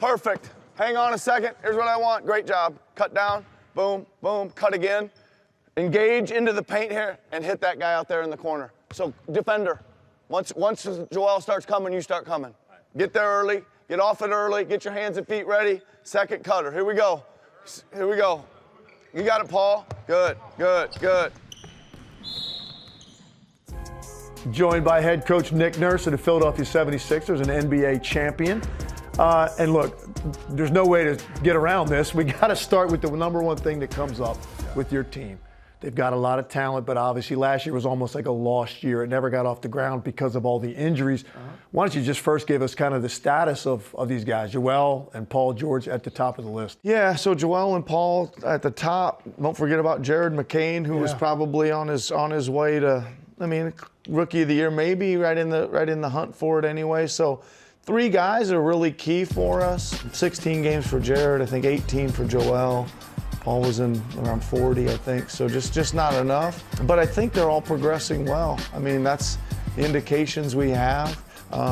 Perfect. Hang on a second. Here's what I want. Great job. Cut down. Boom, boom. Cut again. Engage into the paint here and hit that guy out there in the corner. So defender, once Joel starts coming, you start coming. Get there early. Get off it early. Get your hands and feet ready. Second cutter. Here we go. Here we go. You got it, Paul. Good, good, good. Joined by head coach Nick Nurse of the Philadelphia 76ers, an NBA champion. And look, there's no way to get around this. We got to start with the number one thing that comes up with your team. They've got a lot of talent, but obviously last year was almost like a lost year. It never got off the ground because of all the injuries. Why don't you just first give us kind of the status of these guys, Joel and Paul George at the top of the list? Yeah, so Joel and Paul at the top. Don't forget about Jared McCain, who was probably on his way to, rookie of the year, maybe right in the hunt for it anyway. So 3 guys are really key for us. 16 games for Jared, I think 18 for Joel. Paul was in around 40, I think, so just not enough. But I think they're all progressing well. That's the indications we have.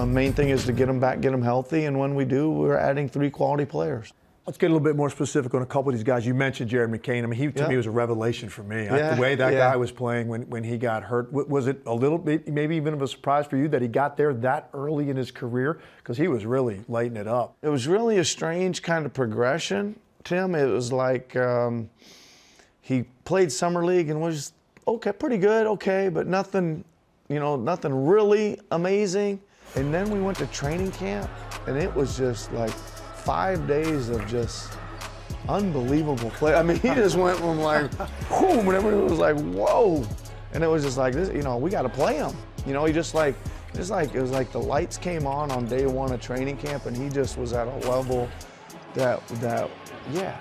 Main thing is to get them back, get them healthy, and when we do, we're adding 3 quality players. Let's get a little bit more specific on a couple of these guys. You mentioned Jared McCain. He to me was a revelation for me. The way that guy was playing when he got hurt, was it a little bit, maybe even of a surprise for you that he got there that early in his career? Because he was really lighting it up. It was really a strange kind of progression, Tim. It was like he played summer league and was okay, pretty good, okay, but nothing really amazing. And then we went to training camp, and it was just like 5 days of just unbelievable play. He just went from like, boom, and everybody was like, whoa. And it was just like, this, we got to play him. He it was like the lights came on day 1 of training camp, and he just was at a level that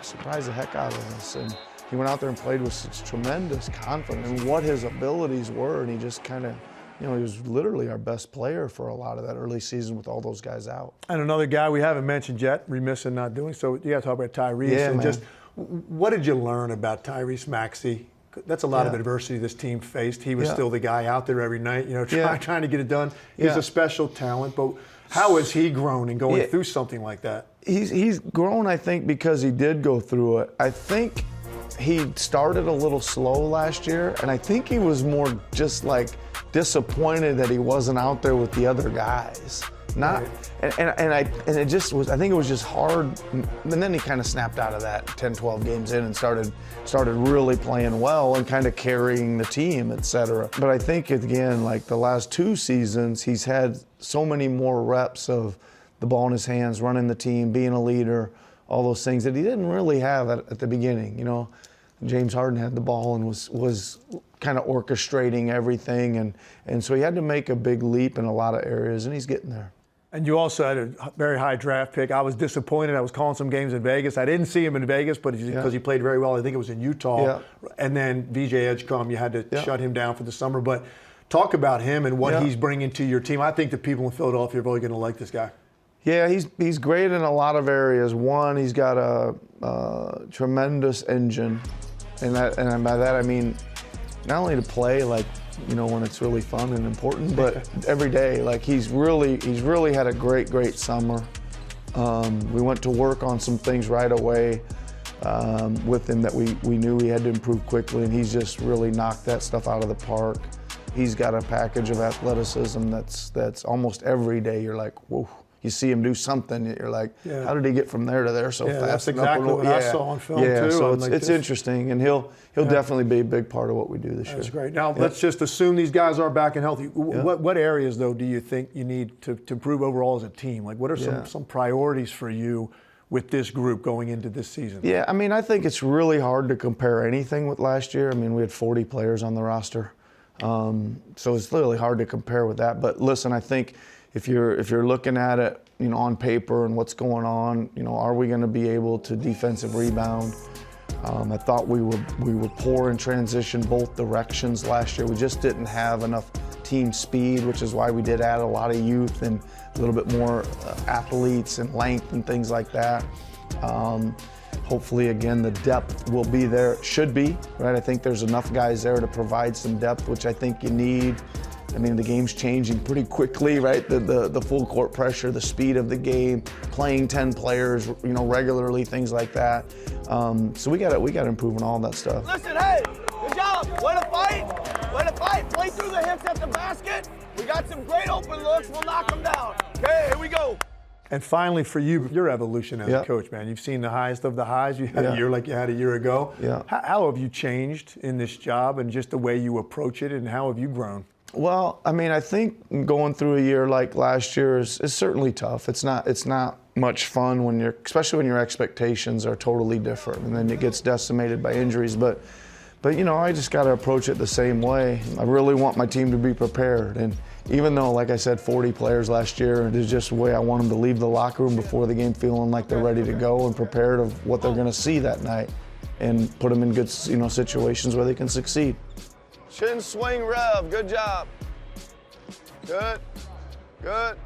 surprised the heck out of us. And he went out there and played with such tremendous confidence in what his abilities were, and he just kind of, he was literally our best player for a lot of that early season with all those guys out. And another guy we haven't mentioned yet, remiss in not doing so, you got to talk about Tyrese. Yeah, and man. Just what did you learn about Tyrese Maxey? That's a lot of adversity this team faced. He was still the guy out there every night, trying to get it done. He's a special talent, but how has he grown in going through something like that? He's grown, I think, because he did go through it. I think he started a little slow last year, and I think he was more just like disappointed that he wasn't out there with the other guys. I think it was just hard. And then he kind of snapped out of that 10, 12 games in and started really playing well and kind of carrying the team, etc. But I think, again, like the last 2 seasons, he's had so many more reps of the ball in his hands, running the team, being a leader, all those things that he didn't really have at the beginning. James Harden had the ball and was kind of orchestrating everything, and so he had to make a big leap in a lot of areas, and he's getting there. And you also had a very high draft pick. I was disappointed. I was calling some games in Vegas. I didn't see him in Vegas, but because he played very well. I think it was in Utah. Yeah. And then VJ Edgecombe, you had to shut him down for the summer. But talk about him and what he's bringing to your team. I think the people in Philadelphia are really going to like this guy. Yeah, he's great in a lot of areas. One, he's got a tremendous engine, and by that I mean not only to play when it's really fun and important, but every day. Like he's really had a great summer. We went to work on some things right away with him that we knew he had to improve quickly, and he's just really knocked that stuff out of the park. He's got a package of athleticism that's almost every day. You're like, whoa. You see him do something, you're like, how did he get from there to there so fast? That's exactly what I saw on film too. So it's interesting, and he'll definitely be a big part of what we do this year. That's great. Now let's just assume these guys are back and healthy. What areas though do you think you need to improve overall as a team? Like what are some priorities for you with this group going into this season? Yeah, I think it's really hard to compare anything with last year. We had 40 players on the roster, so it's literally hard to compare with that. But listen, I think if you're looking at it, on paper and what's going on, are we going to be able to defensive rebound? I thought we were poor in transition both directions last year. We just didn't have enough team speed, which is why we did add a lot of youth and a little bit more athletes and length and things like that. Hopefully, again, the depth will be there. It should be, right? I think there's enough guys there to provide some depth, which I think you need. I mean, the game's changing pretty quickly, right? The full court pressure, the speed of the game, playing 10 players, you know, regularly, things like that. So we got to improve on all that stuff. Listen, hey, good job. Way to fight. Way to fight. Play through the hips at the basket. We got some great open looks. We'll knock them down. Okay, here we go. And finally, for you, your evolution as Yeah. a coach, man. You've seen the highest of the highs. You had Yeah. a year like you had a year ago. Yeah. How have you changed in this job and just the way you approach it, and how have you grown? Well, I mean, I think going through a year like last year is certainly tough. It's not much fun when especially when your expectations are totally different, and then it gets decimated by injuries. But you know, I just got to approach it the same way. I really want my team to be prepared, and even though, like I said, 40 players last year, it is just the way I want them to leave the locker room before the game feeling like they're ready to go and prepared of what they're going to see that night, and put them in good, you know, situations where they can succeed. Shin swing rev. Good job. Good. Good.